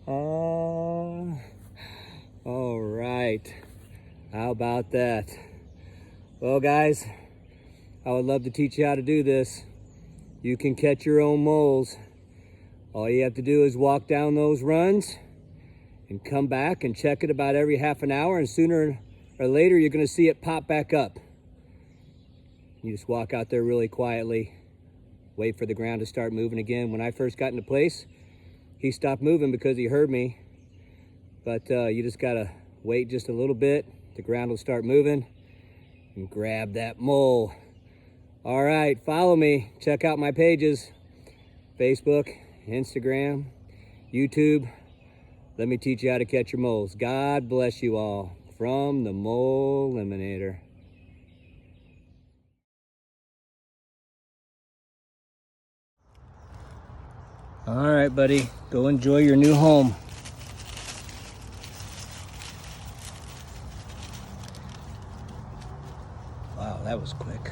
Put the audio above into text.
All right. How about that? Well, guys, I would love to teach you how to do this. You can catch your own moles. All you have to do is walk down those runs and come back and check it about every half an hour, and sooner or later you're going to see it pop back up. You just walk out there really quietly, wait for the ground to start moving again. When I first got into place, he stopped moving because he heard me, but you just got to wait just a little bit. The ground will start moving and grab that mole. All right, follow me. Check out my pages, Facebook, Instagram, YouTube. Let me teach you how to catch your moles. God bless you all. From the Mole Eliminator. All right, buddy, go enjoy your new home. Wow, that was quick.